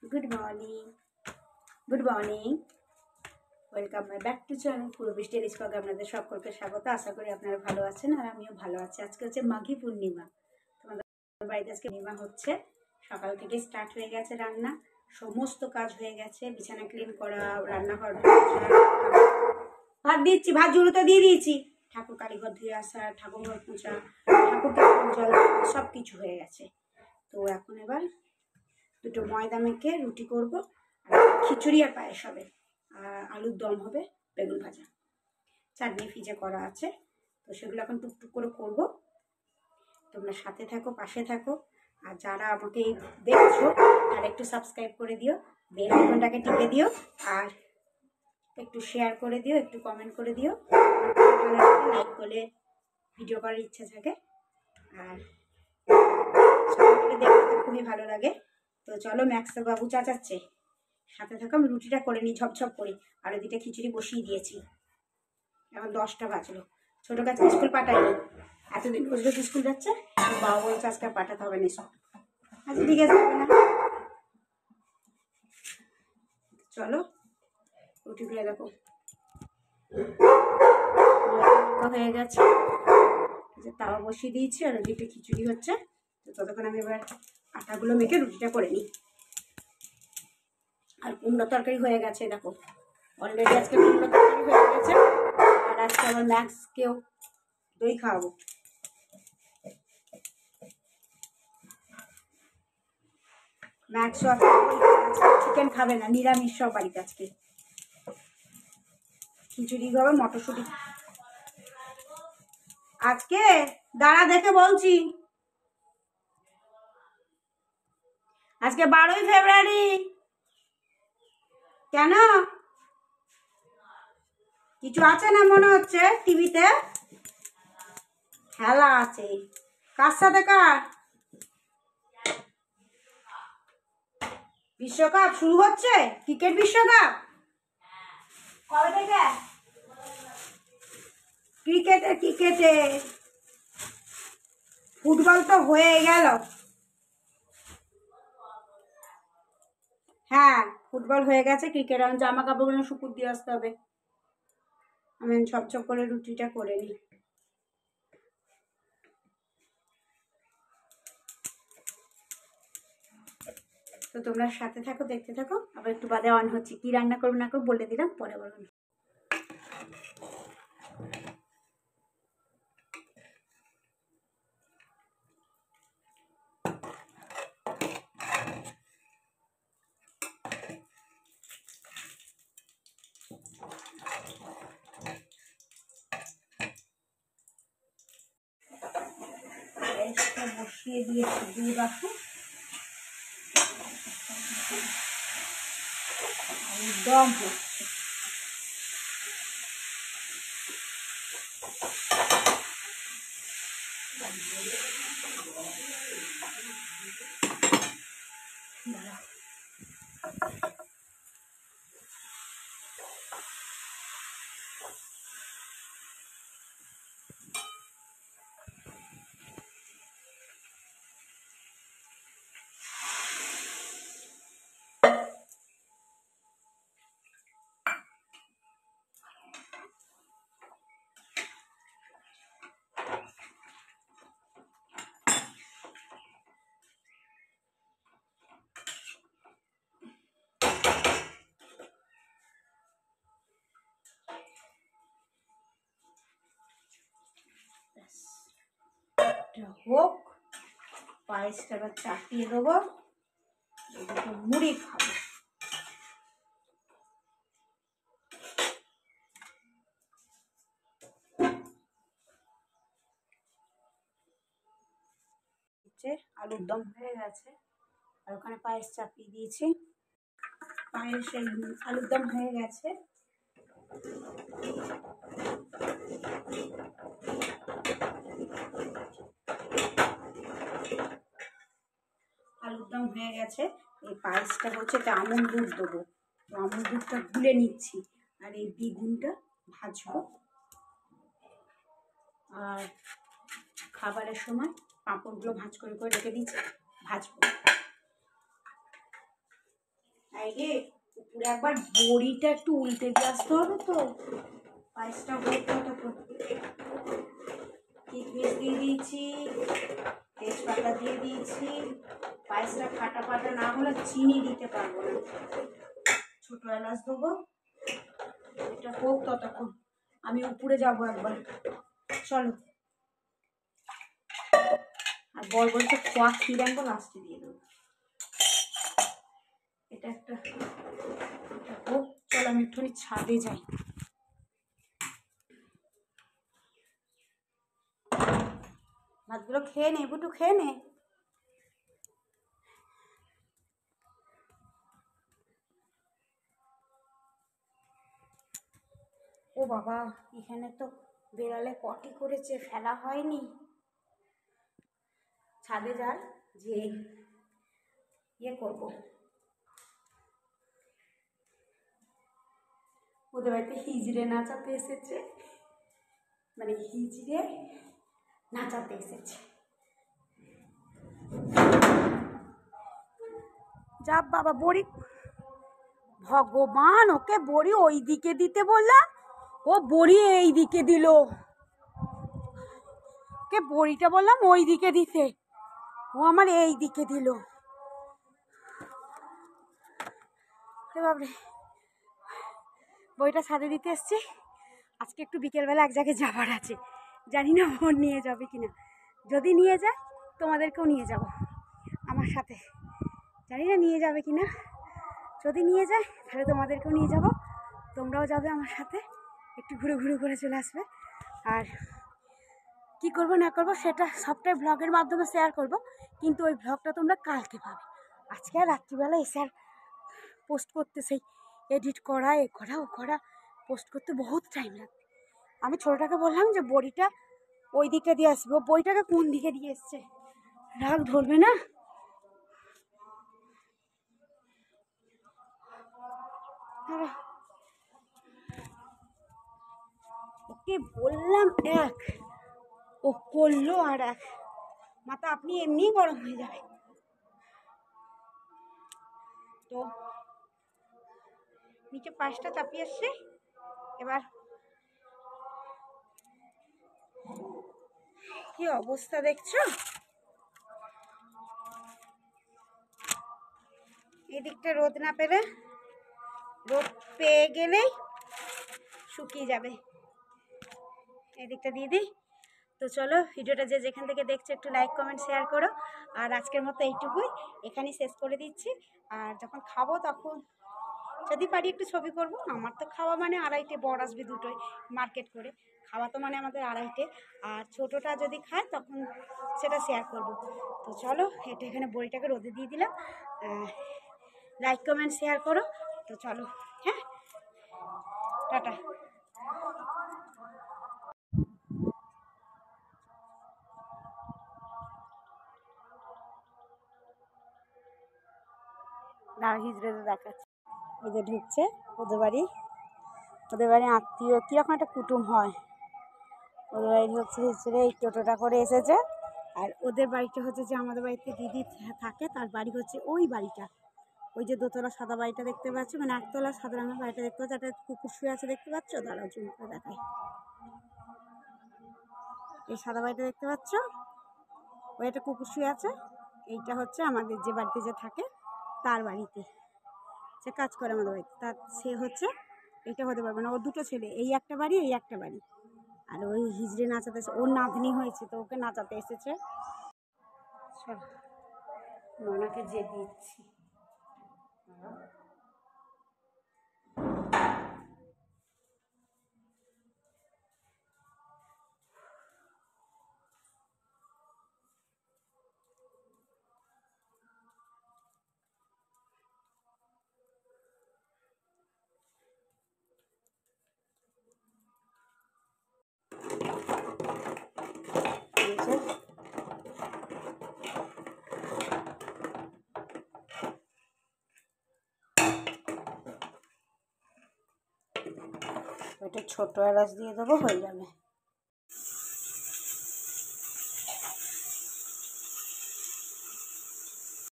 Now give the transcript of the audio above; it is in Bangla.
Good morning welcome my back to channel Purbabrishti রিস্পাকে আপনাদের সকলকে স্বাগত। আশা করি আপনারা ভালো আছেন আর আমিও ভালো আছি। আজকে হচ্ছে মাঘী পূর্ণিমা। তোমাদের বাড়িতে আজকে পূর্ণিমা হচ্ছে। সকাল থেকে স্টার্ট হয়ে গেছে রান্না, সমস্ত কাজ হয়ে গেছে, বিছানা ক্লিন করা, রান্নাঘর ভাত দিচ্ছি, ভাত জুড়োতে দিয়ে দিয়েছি, ঠাকুর কালীঘর ধুয়ে আসা, ঠাকুর ঘর পোঁছা, ঠাকুরকে জল সব কিছু হয়ে গেছে। তো এখন এবার দুটো ময়দা মেখে রুটি করব, আর খিচুড়ি আর পায়েস হবে, আর আলুর দম হবে, বেগুন ভাজা, চাটনি ফ্রিজে করা আছে। তো সেগুলো এখন টুকটুক করে করব। তোমরা সাথে থাকো, পাশে থাকো। আর যারা আমাকে দেখছো তারা একটু সাবস্ক্রাইব করে দিও, বেল আইকনটাকে টিপে দিও, আর একটু শেয়ার করে দিও, একটু কমেন্ট করে দিও। লাইক করলে ভিডিও করার ইচ্ছা থাকে, আর সবাইকে দেখতে খুবই ভালো লাগে। তো চলো, ম্যাক্স বাবু চাচাচ্ছে, সাথে থাকো। আমি রুটিটা করে নিই ঝপঝপ করে, আর ওদিকে খিচুড়ি বসিয়ে দিয়েছি। এখন 10টা বাজলো। ছোটো কাছে স্কুল পাঠাইনি, এতদিন রোজ স্কুল যাচ্ছে, বাবা বলছে আজকে পাঠাতে হবে না সব। আচ্ছা ঠিক আছে, হবে না। চলো রুটিগুলো দেখো হয়ে গেছে, তাওয়া বসিয়ে দিয়েছি, আর ওদিকে খিচুড়ি হচ্ছে। তো ততক্ষণ আমি এবার আটাগুলো মেখে রুটিটা করে নিই। আর কুমড়ো তরকারি হয়ে গেছে, দেখো অলরেডি আজকে কুমড়ো তরকারি হয়ে গেছে। আর আজকে আবার ম্যাক্সকেও দই খাওয়াবো। ম্যাক্স চিকেন খাবে না, নিরামিষ সব বাড়িতে আজকে। খিচুড়ি খাবে, মটরশুঁটি আজকে। দাঁড়া দেখে বলছি, আজকে 12ই ফেব্রুয়ারি। কেন কিছু আছে না মনে হচ্ছে? টিভিতে খেলা আছে। কার সাথে কার? বিশ্বকাপ শুরু হচ্ছে, ক্রিকেট বিশ্বকাপ। কবে থেকে? ক্রিকেটে ফুটবল তো হয়ে গেল। হ্যাঁ ফুটবল হয়ে গেছে, ক্রিকেট। আমার জামা কাপড়গুলো শুকুর দিয়ে আসতে হবে। আমি ছপ করে রুটিটা করে নিই। তো তোমরা সাথে থাকো, দেখতে থাকো। আবার একটু বাদে অন হচ্ছে। কি রান্না করবো না করবো বলে দিলাম, পরে বলুন। বসিয়ে দিয়েছি, দুধ আছে, দম হচ্ছে। হোক, পায়েসটা এবার চাপিয়ে দেবো, মুড়ি খাবো। আলুর দম হয়ে গেছে, আর ওখানে পায়েস চাপিয়ে দিয়েছি। পায়েস আলুর দম হয়ে গেছে। আলুর দম হয়ে গেছে। এই পায়েসটা হচ্ছে, এটা আমুল দুধ দেবো। আমুল দুধটা গুলে নিচ্ছি, আর এই বেগুনটা ভাজবো। আর খাবারের সময় পাঁপড়গুলো ভাজ করে রেখে দিচ্ছি, ভাজবো। রে, উপরে একবার বড়িটা একটু উল্টে দিয়ে আসতে হবে তো, পায়েসটা বলতে তখন কিশমিশ দিয়ে দিয়েছি, তেজপাতা দিয়ে দিয়েছি। পায়েসটা ফাটা ফাটা না হলে চিনি দিতে পারবো না, ছোট এলাচ দেবো। এটা হোক ততক্ষণ, আমি উপরে যাবো একবার, চলো। আর বলবলটা খোয়া ক্ষীর আনবো, লাস্টে দিয়ে দেবো। এটা একটা হোক, চলো আমি একটুখানি ছাদে যাই। ভাতগুলো খেয়ে নে, বুটু খেয়ে নে। ও বাবা, এখানে তো বেড়ালে পটি করেছে, ফেলা হয়নি। ছাদে যাই, যে ইয়ে করবো, ওদের বাড়িতে হিজড়ে নাচাতে এসেছে, মানে হিজড়ে নাচাতে এসেছে। যা বাবা, বড়ি, ভগবান, ওকে বড়ি ওই দিকে দিতে বললাম, ও বড়ি এই দিকে দিল। ওকে বড়িটা বললাম ওই দিকে দিতে, ও আমার এই দিকে দিল। বাবরে, বইটা ছাদে দিতে এসছি। আজকে একটু বিকেলবেলা এক জায়গায় যাবার আছে, জানি না ওর নিয়ে যাবে কিনা। যদি নিয়ে যায় তোমাদেরকেও নিয়ে যাব আমার সাথে, জানি না নিয়ে যাবে কিনা। যদি নিয়ে যায় তাহলে তোমাদেরকেও নিয়ে যাব, তোমরাও যাবে আমার সাথে, একটু ঘুরে ঘুরে করে চলে আসবে। আর কি করব না করব সেটা সবটাই ব্লগের মাধ্যমে শেয়ার করব, কিন্তু ওই ব্লগটা তোমরা কালকে পাবে। আজকে আর রাত্রিবেলা এসে আর পোস্ট করতে, সেই এডিট করা, এ করা ও করা, পোস্ট করতে বহুত টাইম লাগবে। আমি ছোটোটাকে বললাম যে বড়িটা ওই দিকটা দিয়ে আসবে, ও বইটাকে কোন দিকে দিয়ে এসছে, রাগ ধরবে না? ওকে বললাম এক, ও করলো আর এক, মাথা আপনি এমনিই গরম হয়ে যাবে। তো নিচে পাশটা চাপিয়ে আসছে, এবার কি অবস্থা দেখছো? এদিকটা রোদ না পেলে, রোদ পেয়ে গেলেই শুকিয়ে যাবে। এদিকটা দিয়ে দিই। তো চলো, ভিডিওটা যে যেখান থেকে দেখছো একটু লাইক কমেন্ট শেয়ার করো। আর আজকের মতো এইটুকুই, এখানেই শেষ করে দিচ্ছি। আর যখন খাবো তখন যদি পারি একটু ছবি করব। আমার তো খাওয়া মানে 2:30, বর আসবে 2টোয় মার্কেট করে, খাওয়া তো মানে আমাদের 2:30। আর ছোটোটা যদি খায় তখন সেটা শেয়ার করব। তো চলো, এটা এখানে বড়িটাকে রোদে দিয়ে দিলাম, লাইক কমেন্ট শেয়ার করো। তো চলো, হ্যাঁ, টাটা। না, হিজড়ে দেখাচ্ছে, ওই যে ঢুকছে ওদের বাড়ি, ওদের বাড়ি আত্মীয় কীরকম একটা কুটুম হয়, ওদের বাড়ি হচ্ছে হিজড়ে এই টোটোটা করে এসেছে। আর ওদের বাড়িটা হচ্ছে যে আমাদের বাড়িতে দিদি থাকে, তার বাড়ি হচ্ছে ওই বাড়িটা, ওই যে দোতলা সাদা বাড়িটা দেখতে পাচ্ছ, মানে একতলা সাদা রঙের বাড়িটা দেখতে পাচ্ছ, একটা কুকুর শুয়ে আছে দেখতে পাচ্ছ, দাঁড়াও জুম করে দেখাই। এই সাদা বাড়িটা দেখতে পাচ্ছ, ওই একটা কুকুর শুয়ে আছে, এইটা হচ্ছে আমাদের যে বাড়িতে যে থাকে তার বাড়িতে, সে কাজ করে আমাদের বাড়িতে, তার সে হচ্ছে, এটা হতে পারবে না, ওর 2টো ছেলে, এই একটা বাড়ি এই একটা বাড়ি। আর ওই হিজড়ে নাচাতে এসে, ওর নাতনি হয়েছে তো ওকে নাচাতে এসেছে। চল, নোনাকে যে দিচ্ছি। ওইটা ছোটো এলাচ দিয়ে দেবো, হয়ে যাবে।